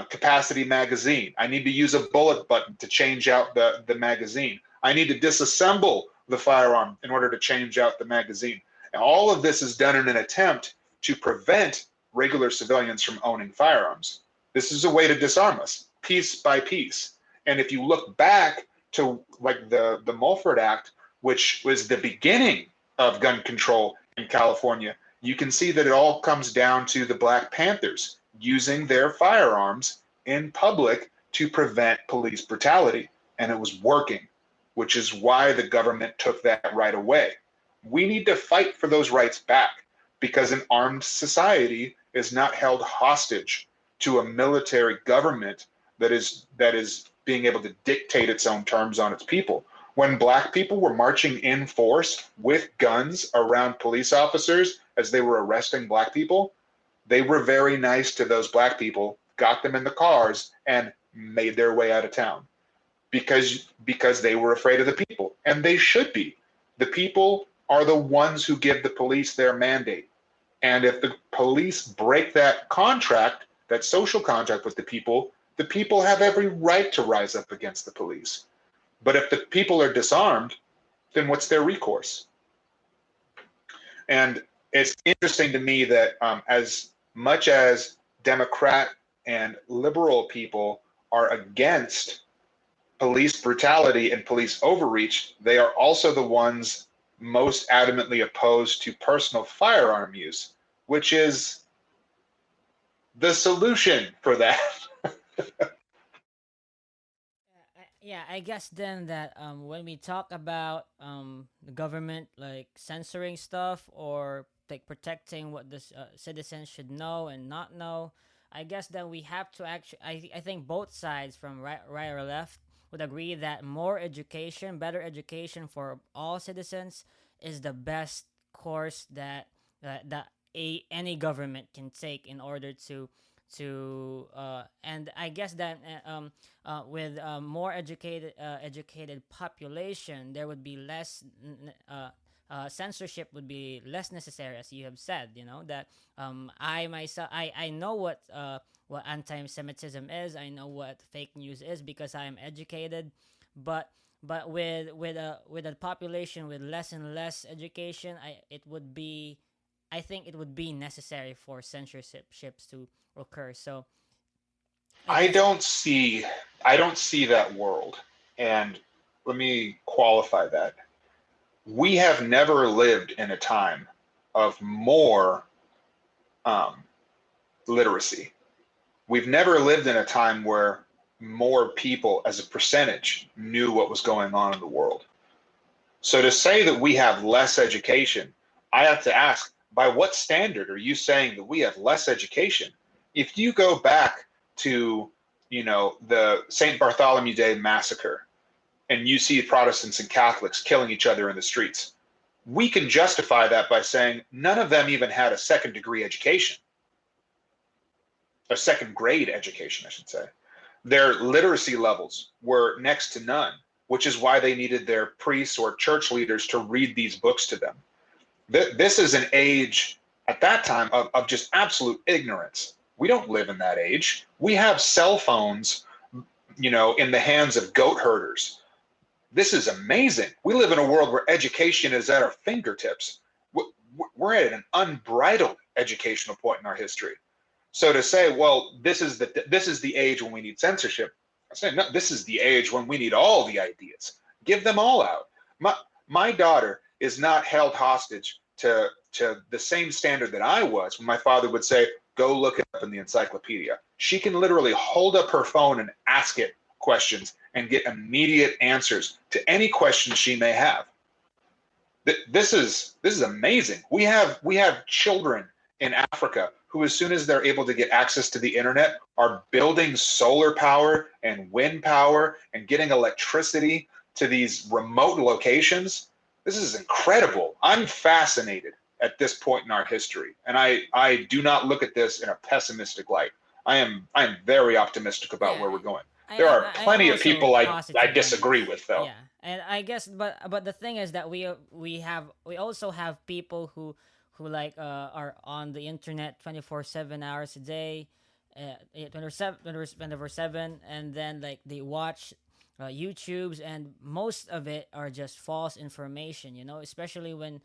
capacity magazine. I need to use a bullet button to change out the magazine. I need to disassemble the firearm in order to change out the magazine. And all of this is done in an attempt to prevent regular civilians from owning firearms. This is a way to disarm us, piece by piece. And if you look back to like the Mulford Act, which was the beginning of gun control in California, you can see that it all comes down to the Black Panthers using their firearms in public to prevent police brutality. And it was working, which is why the government took that right away. We need to fight for those rights back, because an armed society is not held hostage to a military government that is being able to dictate its own terms on its people. When Black people were marching in force with guns around police officers as they were arresting Black people, they were very nice to those Black people, got them in the cars, and made their way out of town because they were afraid of the people. And they should be. The people are the ones who give the police their mandate. And if the police break that contract, that social contract with the people have every right to rise up against the police. But if the people are disarmed, then what's their recourse? And it's interesting to me that as much as Democrat and liberal people are against police brutality and police overreach, they are also the ones most adamantly opposed to personal firearm use, which is the solution for that. Yeah, I guess then that when we talk about the government like censoring stuff or like protecting what the citizens should know and not know, I guess then we have to actually I think both sides from right or left would agree that more education, better education for all citizens is the best course that any government can take in order to and I guess that with more educated population, there would be less censorship would be less necessary, as you have said. You know that I myself I know what anti-Semitism is. I know what fake news is because I am educated, but with a population with less and less education, I think it would be necessary for censorships to occur. So I don't see that world. And let me qualify that. We have never lived in a time of more literacy. We've never lived in a time where more people as a percentage knew what was going on in the world. So to say that we have less education, I have to ask, by what standard are you saying that we have less education? If you go back to, the St. Bartholomew Day massacre, and you see Protestants and Catholics killing each other in the streets, we can justify that by saying none of them even had a second degree education, a second grade education, I should say. Their literacy levels were next to none, which is why they needed their priests or church leaders to read these books to them. This is an age at that time of just absolute ignorance. We don't live in that age. We have cell phones, in the hands of goat herders. This is amazing. We live in a world where education is at our fingertips. We're at an unbridled educational point in our history. So to say, well, this is the age when we need censorship, I say, no, this is the age when we need all the ideas. Give them all out. My daughter is not held hostage to the same standard that I was when my father would say, go look it up in the encyclopedia. She can literally hold up her phone and ask it questions and get immediate answers to any questions she may have. This is amazing. We have children in Africa who, as soon as they're able to get access to the internet, are building solar power and wind power and getting electricity to these remote locations. This is incredible. I'm fascinated at this point in our history, and I do not look at this in a pessimistic light. I am very optimistic about where we're going. There are plenty of people I disagree with, though. Yeah, and I guess, but the thing is that we also have people who like are on the internet 24/7 hours a day, 24/7, and then like they watch YouTubes, and most of it are just false information. Especially when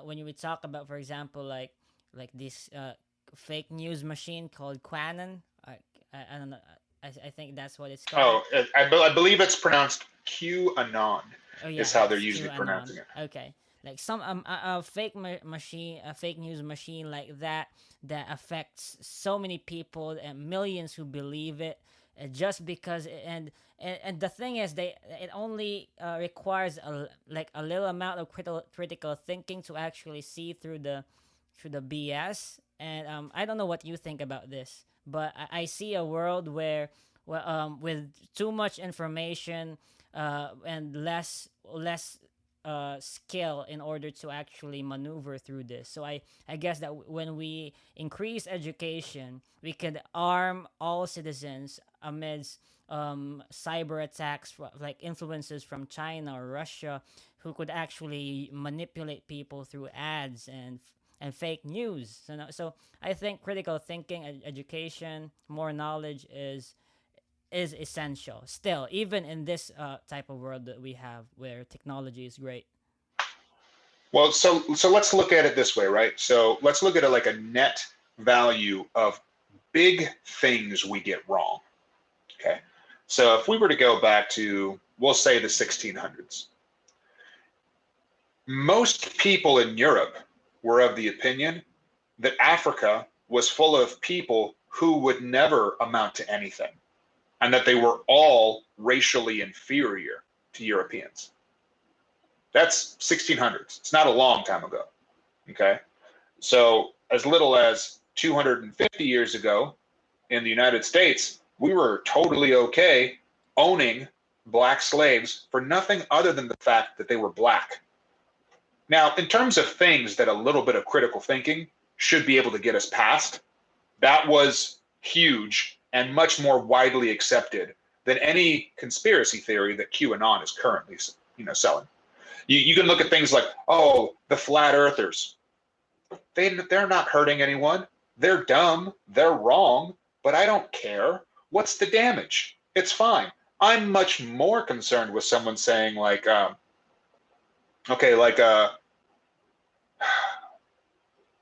when you would talk about, for example, like this fake news machine called Quanon. I don't know. I think that's what it's called. Oh, I believe it's pronounced QAnon. Oh yeah, Is how they're it's usually QAnon. pronouncing it. Okay, like some a fake machine, a fake news machine like that affects so many people and millions who believe it, just because and the thing is it only requires a little amount of critical thinking to actually see through the BS. And I don't know what you think about this, but I see a world where with too much information and less skill in order to actually maneuver through this. So I guess that when we increase education, we could arm all citizens amidst cyber attacks, like influences from China or Russia, who could actually manipulate people through ads and fake news. So I think critical thinking, education, more knowledge is essential still, even in this type of world that we have where technology is great. Well, so let's look at it this way, right? So let's look at it like a net value of big things we get wrong. Okay. So if we were to go back to, we'll say, the 1600s, most people in Europe were of the opinion that Africa was full of people who would never amount to anything, and that they were all racially inferior to Europeans. That's 1600s. It's not a long time ago. Okay. So as little as 250 years ago in the United States, we were totally okay owning black slaves for nothing other than the fact that they were black. Now, in terms of things that a little bit of critical thinking should be able to get us past, that was huge and much more widely accepted than any conspiracy theory that QAnon is currently, selling. You can look at things like, oh, the flat earthers. They're not hurting anyone. They're dumb. They're wrong. But I don't care. What's the damage? It's fine. I'm much more concerned with someone saying like,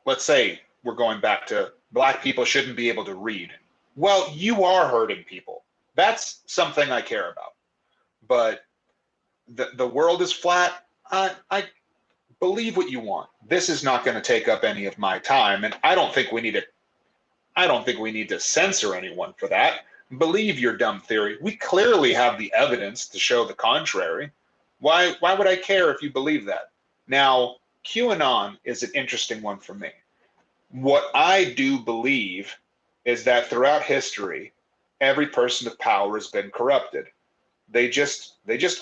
let's say we're going back to black people shouldn't be able to read. Well, you are hurting people. That's something I care about. But the world is flat. I believe what you want. This is not going to take up any of my time, and I don't think we need to censor anyone for that. Believe your dumb theory. We clearly have the evidence to show the contrary. Why would I care if you believe that? Now, QAnon is an interesting one for me. What I do believe is that throughout history, every person of power has been corrupted. They just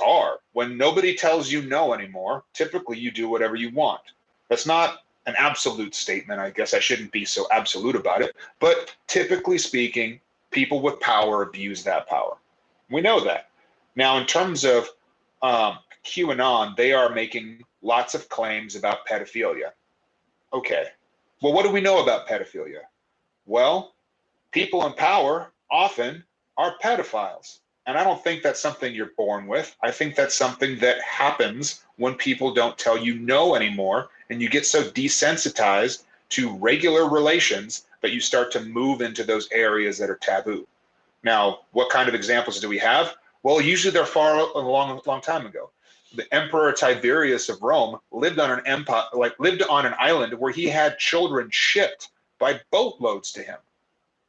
are. When nobody tells you no anymore, typically you do whatever you want. That's not an absolute statement. I guess I shouldn't be so absolute about it. But typically speaking, people with power abuse that power. We know that. Now, in terms of QAnon, they are making lots of claims about pedophilia. Okay. Well, what do we know about pedophilia? Well, people in power often are pedophiles. And I don't think that's something you're born with. I think that's something that happens when people don't tell you no anymore, and you get so desensitized to regular relations that you start to move into those areas that are taboo. Now, what kind of examples do we have? Well, usually they're far a long time ago. The Emperor Tiberius of Rome lived on an island where he had children shipped by boatloads to him.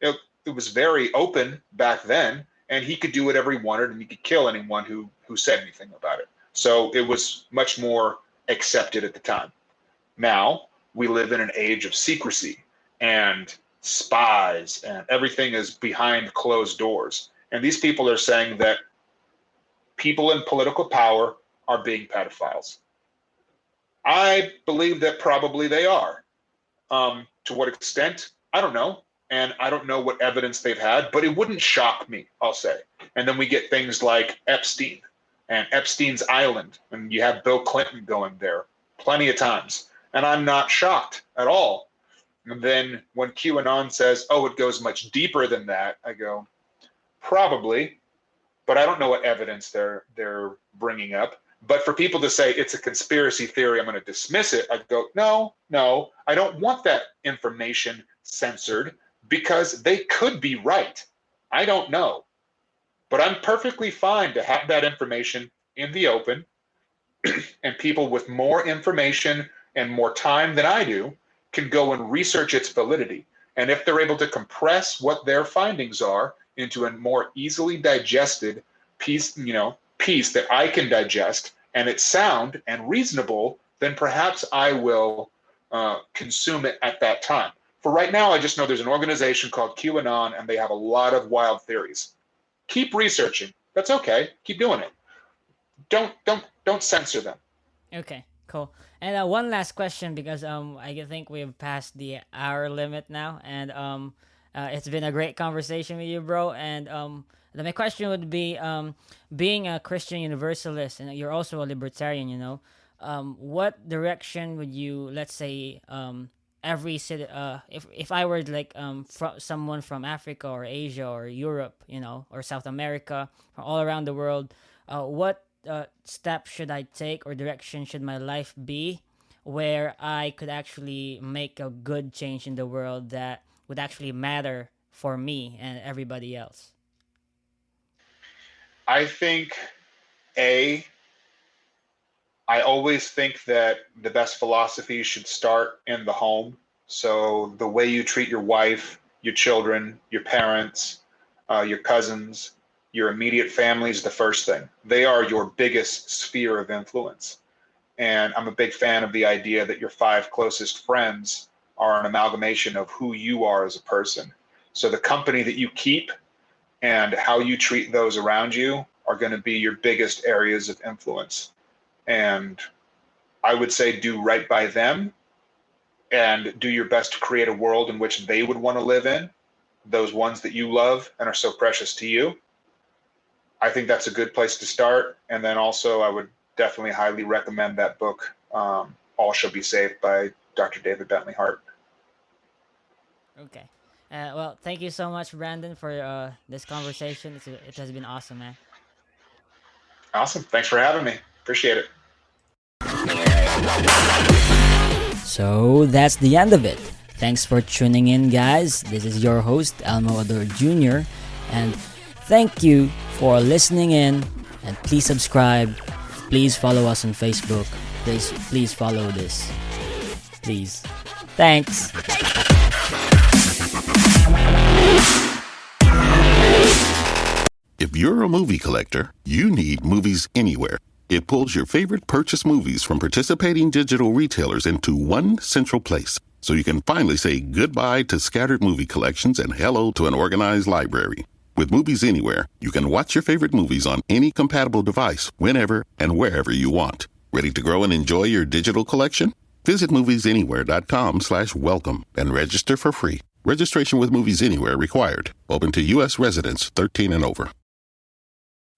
It was very open back then, and he could do whatever he wanted, and he could kill anyone who said anything about it. So it was much more accepted at the time. Now, we live in an age of secrecy and spies, and everything is behind closed doors. And these people are saying that people in political power are being pedophiles. I believe that probably they are. To what extent? I don't know. And I don't know what evidence they've had, but it wouldn't shock me, I'll say. And then we get things like Epstein and Epstein's Island, and you have Bill Clinton going there plenty of times. And I'm not shocked at all. And then when QAnon says, oh, it goes much deeper than that, I go, probably, but I don't know what evidence they're bringing up. But for people to say it's a conspiracy theory, I'm going to dismiss it, I go, no, I don't want that information censored, because they could be right. I don't know. But I'm perfectly fine to have that information in the open, and people with more information and more time than I do can go and research its validity. And if they're able to compress what their findings are into a more easily digested piece that I can digest, and it's sound and reasonable, then perhaps I will consume it at that time. For right now, I just know there's an organization called QAnon, and they have a lot of wild theories. Keep researching. That's okay. Keep doing it. Don't censor them. Okay, cool. And one last question, because I think we've passed the hour limit now, and it's been a great conversation with you, bro. And my question would be, being a Christian Universalist, and you're also a libertarian, what direction would you, let's say, every city, if I were like someone from Africa or Asia or Europe, or South America, or all around the world, what step should I take, or direction should my life be, where I could actually make a good change in the world that would actually matter for me and everybody else? I think, I always think that the best philosophy should start in the home. So the way you treat your wife, your children, your parents, your cousins, your immediate family is the first thing. They are your biggest sphere of influence. And I'm a big fan of the idea that your 5 closest friends are an amalgamation of who you are as a person. So the company that you keep and how you treat those around you are going to be your biggest areas of influence. And I would say do right by them and do your best to create a world in which they would want to live in, those ones that you love and are so precious to you. I think that's a good place to start. And then also I would definitely highly recommend that book, All Shall Be Saved by Dr. David Bentley Hart. Okay. Well, thank you so much, Brandon, for this conversation. It has been awesome, man. Awesome. Thanks for having me. Appreciate it. So that's the end of it. Thanks for tuning in, guys. This is your host, Elmo Ador Jr. And thank you for listening in. And please subscribe. Please follow us on Facebook. Please follow this. Please. Thanks. If you're a movie collector, you need Movies Anywhere. It pulls your favorite purchase movies from participating digital retailers into one central place, so you can finally say goodbye to scattered movie collections and hello to an organized library. With Movies Anywhere, you can watch your favorite movies on any compatible device, whenever and wherever you want. Ready to grow and enjoy your digital collection? Visit moviesanywhere.com/welcome and register for free. Registration with Movies Anywhere required. Open to U.S. residents 13 and over.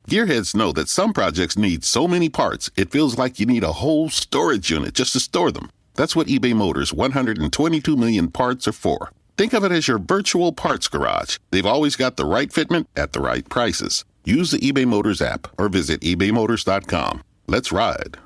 Gearheads know that some projects need so many parts, it feels like you need a whole storage unit just to store them. That's what eBay Motors' 122 million parts are for. Think of it as your virtual parts garage. They've always got the right fitment at the right prices. Use the eBay Motors app or visit ebaymotors.com. Let's ride.